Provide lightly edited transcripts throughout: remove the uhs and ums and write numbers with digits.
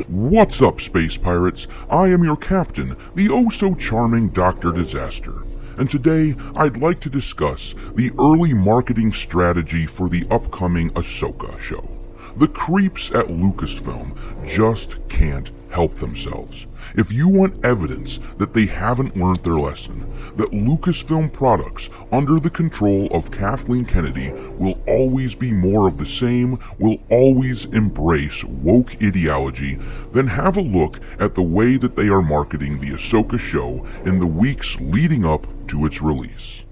What's up, space pirates? I am your captain, the oh-so-charming Dr. Disaster, and today I'd like to discuss the early marketing strategy for the upcoming Ahsoka show. The creeps at Lucasfilm just can't help themselves. If you want evidence that they haven't learned their lesson, that Lucasfilm products under the control of Kathleen Kennedy will always be more of the same, will always embrace woke ideology, then have a look at the way that they are marketing the Ahsoka show in the weeks leading up to its release.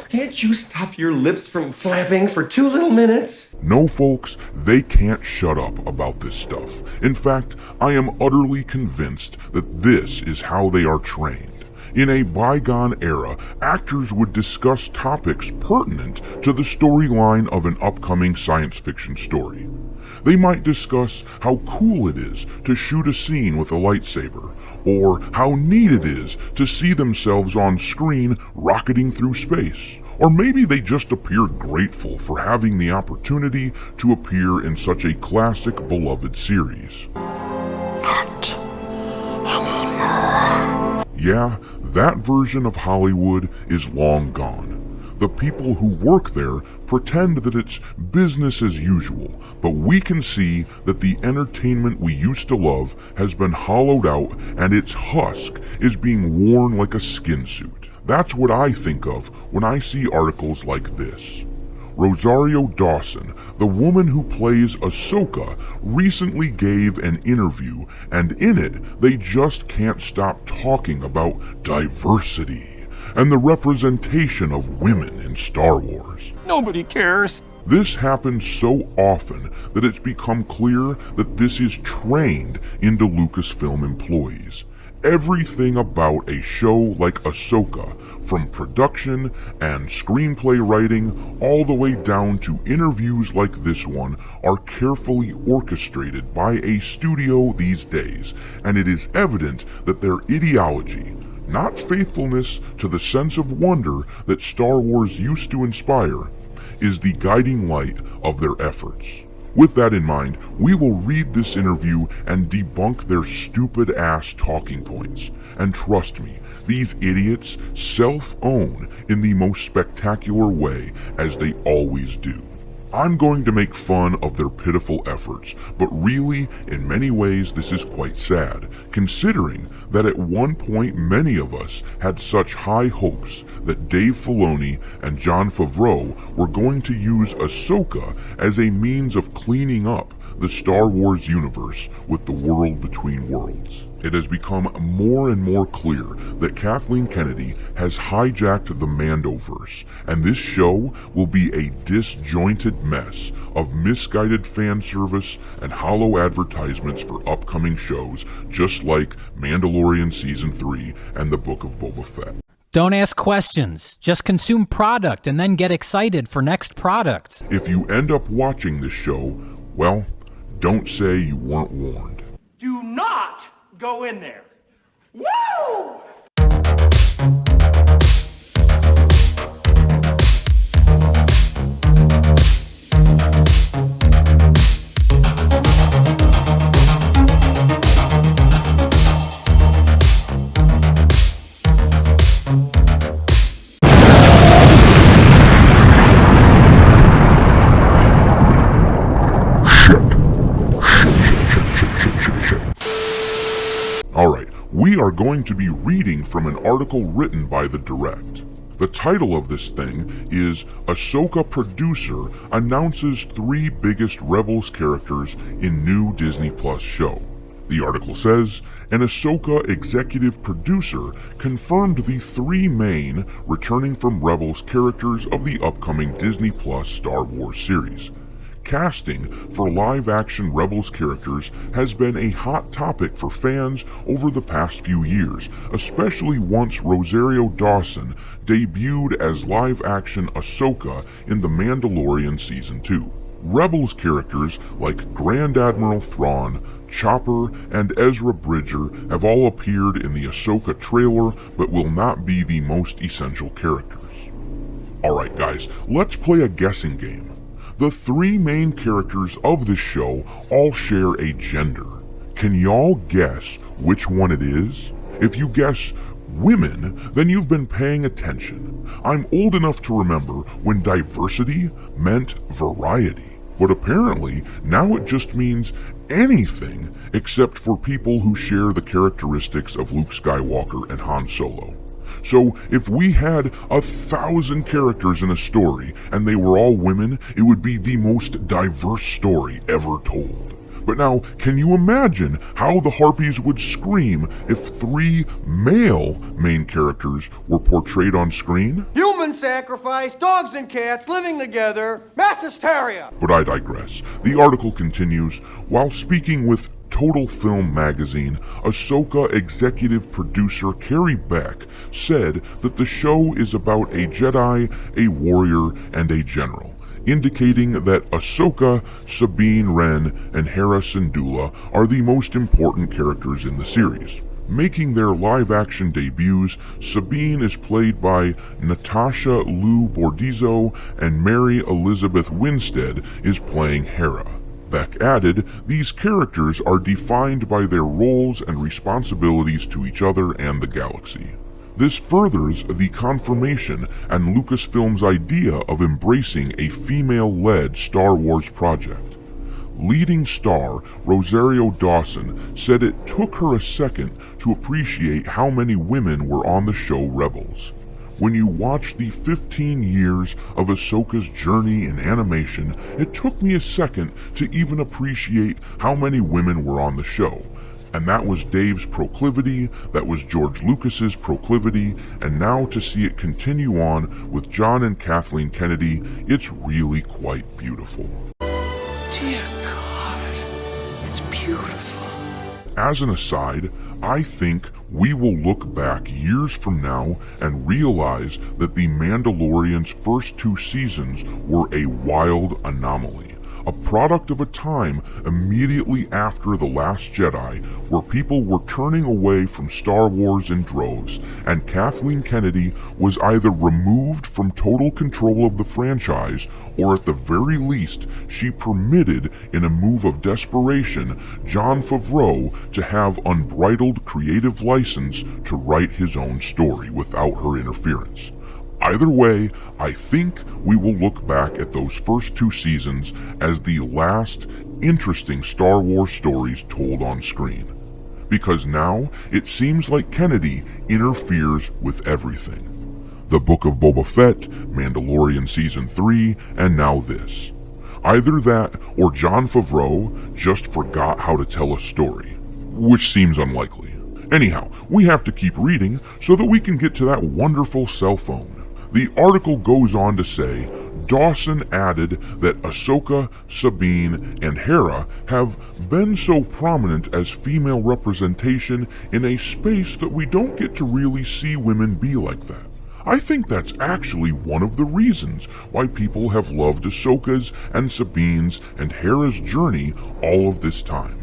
Can't you stop your lips from flapping for 2 little minutes? No, folks, they can't shut up about this stuff. In fact, I am utterly convinced that this is how they are trained. In a bygone era, actors would discuss topics pertinent to the storyline of an upcoming science fiction story. They might discuss how cool it is to shoot a scene with a lightsaber, or how neat it is to see themselves on screen rocketing through space. Or maybe they just appeared grateful for having the opportunity to appear in such a classic beloved series. Not anymore. Yeah, that version of Hollywood is long gone. The people who work there pretend that it's business as usual, but we can see that the entertainment we used to love has been hollowed out and its husk is being worn like a skin suit. That's what I think of when I see articles like this. Rosario Dawson, the woman who plays Ahsoka, recently gave an interview, and in it, they just can't stop talking about diversity and the representation of women in Star Wars. Nobody cares. This happens so often that it's become clear that this is trained into Lucasfilm employees. Everything about a show like Ahsoka, from production and screenplay writing all the way down to interviews like this one, are carefully orchestrated by a studio these days, and it is evident that their ideology, not faithfulness to the sense of wonder that Star Wars used to inspire, is the guiding light of their efforts. With that in mind, we will read this interview and debunk their stupid-ass talking points. And trust me, these idiots self-own in the most spectacular way, as they always do. I'm going to make fun of their pitiful efforts, but really, in many ways, this is quite sad, considering that at one point many of us had such high hopes that Dave Filoni and Jon Favreau were going to use Ahsoka as a means of cleaning up the Star Wars universe with the world between worlds. It has become more and more clear that Kathleen Kennedy has hijacked the Mandoverse, and this show will be a disjointed mess of misguided fan service and hollow advertisements for upcoming shows, just like Mandalorian Season 3 and the Book of Boba Fett. Don't ask questions. Just consume product and then get excited for next product. If you end up watching this show, well, don't say you weren't warned. Do not go in there. Woo! Alright, we are going to be reading from an article written by The Direct. The title of this thing is Ahsoka Producer Announces 3 Biggest Rebels Characters in New Disney Plus Show. The article says, an Ahsoka executive producer confirmed the 3 main returning from Rebels characters of the upcoming Disney Plus Star Wars series. Casting for live-action Rebels characters has been a hot topic for fans over the past few years, especially once Rosario Dawson debuted as live-action Ahsoka in The Mandalorian Season 2. Rebels characters like Grand Admiral Thrawn, Chopper, and Ezra Bridger have all appeared in the Ahsoka trailer, but will not be the most essential characters. Alright guys, let's play a guessing game. The three main characters of this show all share a gender. Can y'all guess which one it is? If you guess women, then you've been paying attention. I'm old enough to remember when diversity meant variety. But apparently, now it just means anything except for people who share the characteristics of Luke Skywalker and Han Solo. So if we had 1,000 characters in a story and they were all women, it would be the most diverse story ever told. But now, can you imagine how the Harpies would scream if 3 male main characters were portrayed on screen? Human sacrifice, dogs and cats living together, mass hysteria. But I digress. The article continues, while speaking with Total Film magazine, Ahsoka executive producer Carrie Beck said that the show is about a Jedi, a warrior, and a general, indicating that Ahsoka, Sabine Wren, and Hera Syndulla are the most important characters in the series. Making their live-action debuts, Sabine is played by Natasha Liu Bordizzo, and Mary Elizabeth Winstead is playing Hera. Beck added, these characters are defined by their roles and responsibilities to each other and the galaxy. This furthers the confirmation and Lucasfilm's idea of embracing a female-led Star Wars project. Leading star Rosario Dawson said it took her a second to appreciate how many women were on the show Rebels. When you watch the 15 years of Ahsoka's journey in animation, it took me a second to even appreciate how many women were on the show. And that was Dave's proclivity, that was George Lucas's proclivity, and now to see it continue on with John and Kathleen Kennedy, it's really quite beautiful. Dear God, it's beautiful. As an aside, I think we will look back years from now and realize that The Mandalorian's first 2 seasons were a wild anomaly, a product of a time immediately after The Last Jedi where people were turning away from Star Wars in droves, and Kathleen Kennedy was either removed from total control of the franchise, or at the very least, she permitted, in a move of desperation, Jon Favreau to have unbridled creative license to write his own story without her interference. Either way, I think we will look back at those first 2 seasons as the last interesting Star Wars stories told on screen. Because now, it seems like Kennedy interferes with everything. The Book of Boba Fett, Mandalorian Season 3, and now this. Either that, or Jon Favreau just forgot how to tell a story, which seems unlikely. Anyhow, we have to keep reading so that we can get to that wonderful cell phone. The article goes on to say, Dawson added that Ahsoka, Sabine, and Hera have been so prominent as female representation in a space that we don't get to really see women be like that. I think that's actually one of the reasons why people have loved Ahsoka's and Sabine's and Hera's journey all of this time.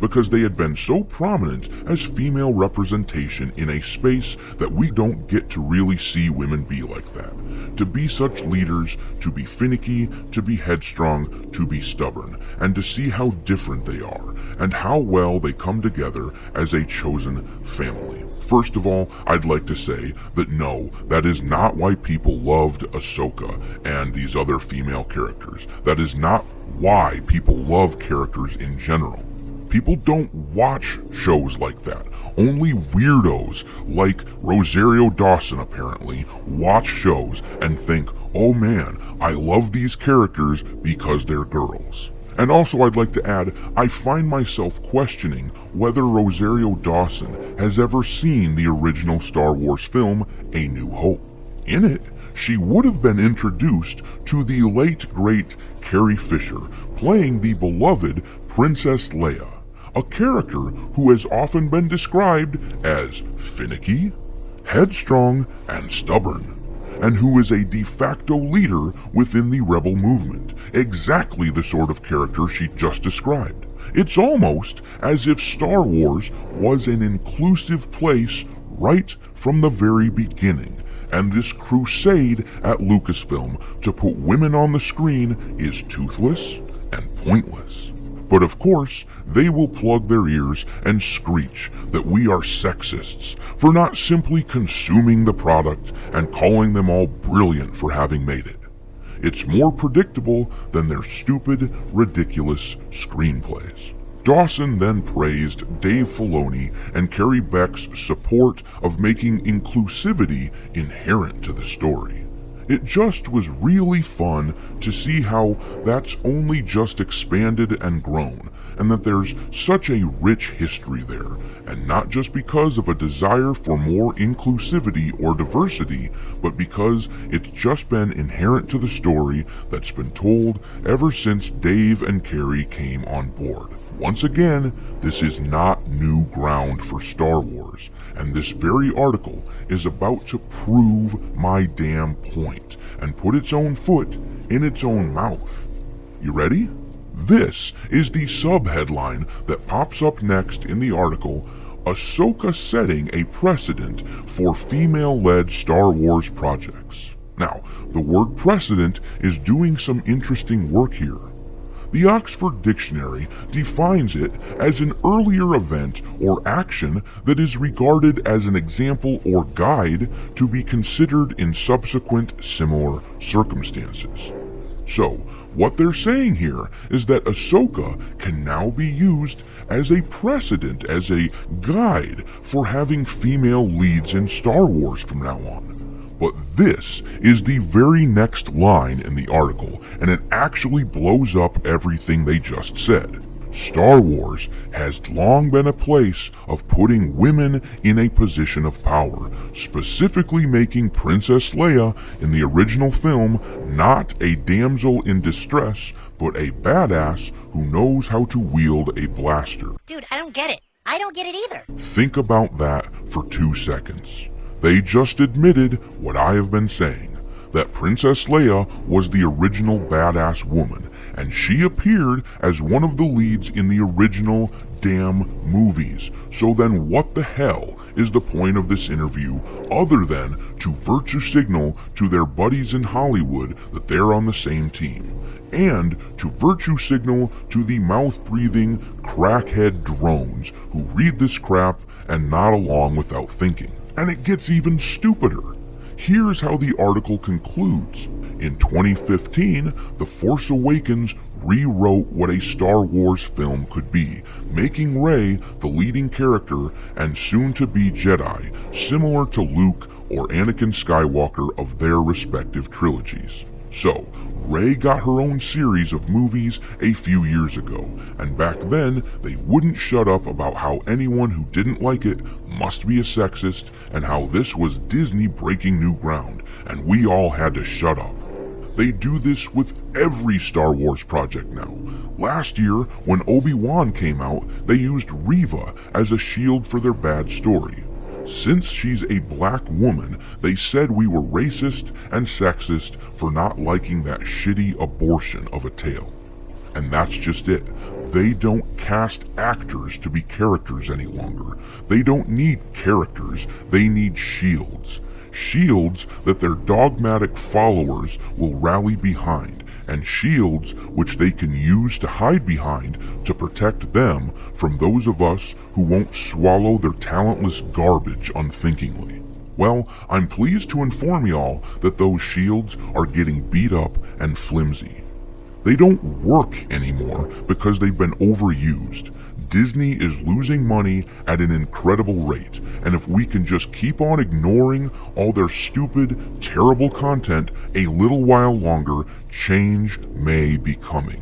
Because they had been so prominent as female representation in a space that we don't get to really see women be like that. To be such leaders, to be finicky, to be headstrong, to be stubborn, and to see how different they are, and how well they come together as a chosen family. First of all, I'd like to say that no, that is not why people loved Ahsoka and these other female characters. That is not why people love characters in general. People don't watch shows like that. Only weirdos, like Rosario Dawson apparently, watch shows and think, oh man, I love these characters because they're girls. And also I'd like to add, I find myself questioning whether Rosario Dawson has ever seen the original Star Wars film, A New Hope. In it, she would have been introduced to the late great Carrie Fisher, playing the beloved Princess Leia, a character who has often been described as finicky, headstrong, and stubborn, and who is a de facto leader within the rebel movement, exactly the sort of character she just described. It's almost as if Star Wars was an inclusive place right from the very beginning, and this crusade at Lucasfilm to put women on the screen is toothless and pointless. But of course, they will plug their ears and screech that we are sexists for not simply consuming the product and calling them all brilliant for having made it. It's more predictable than their stupid, ridiculous screenplays. Dawson then praised Dave Filoni and Carrie Beck's support of making inclusivity inherent to the story. It just was really fun to see how that's only just expanded and grown, and that there's such a rich history there, and not just because of a desire for more inclusivity or diversity, but because it's just been inherent to the story that's been told ever since Dave and Carrie came on board. Once again, this is not new ground for Star Wars, and this very article is about to prove my damn point and put its own foot in its own mouth. You ready? This is the subheadline that pops up next in the article: Ahsoka setting a precedent for female-led Star Wars projects. Now, the word precedent is doing some interesting work here. The Oxford Dictionary defines it as an earlier event or action that is regarded as an example or guide to be considered in subsequent similar circumstances. So, what they're saying here is that Ahsoka can now be used as a precedent, as a guide for having female leads in Star Wars from now on. But this is the very next line in the article, and it actually blows up everything they just said. Star Wars has long been a place of putting women in a position of power, specifically making Princess Leia in the original film not a damsel in distress, but a badass who knows how to wield a blaster. Dude, I don't get it. I don't get it either. Think about that for 2 seconds. They just admitted what I have been saying, that Princess Leia was the original badass woman, and she appeared as one of the leads in the original damn movies. So then what the hell is the point of this interview other than to virtue signal to their buddies in Hollywood that they're on the same team, and to virtue signal to the mouth-breathing crackhead drones who read this crap and nod along without thinking? And it gets even stupider. Here's how the article concludes. In 2015, The Force Awakens rewrote what a Star Wars film could be, making Rey the leading character and soon-to-be Jedi, similar to Luke or Anakin Skywalker of their respective trilogies. So, Rey got her own series of movies a few years ago, and back then they wouldn't shut up about how anyone who didn't like it must be a sexist, and how this was Disney breaking new ground, and we all had to shut up. They do this with every Star Wars project now. Last year, when Obi-Wan came out, they used Reva as a shield for their bad story. Since she's a black woman, they said we were racist and sexist for not liking that shitty abortion of a tale. And that's just it. They don't cast actors to be characters any longer. They don't need characters, they need shields. Shields that their dogmatic followers will rally behind, and shields which they can use to hide behind to protect them from those of us who won't swallow their talentless garbage unthinkingly. Well, I'm pleased to inform y'all that those shields are getting beat up and flimsy. They don't work anymore because they've been overused. Disney is losing money at an incredible rate, and if we can just keep on ignoring all their stupid, terrible content a little while longer, change may be coming.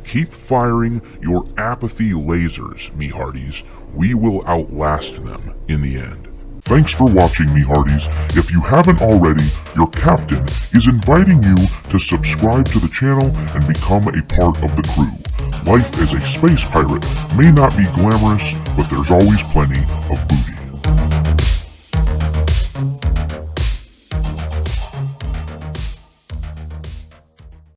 Keep firing your apathy lasers, me hearties. We will outlast them in the end. Thanks for watching, me hearties. If you haven't already, your captain is inviting you to subscribe to the channel and become a part of the crew. Life as a space pirate may not be glamorous, but there's always plenty of booty.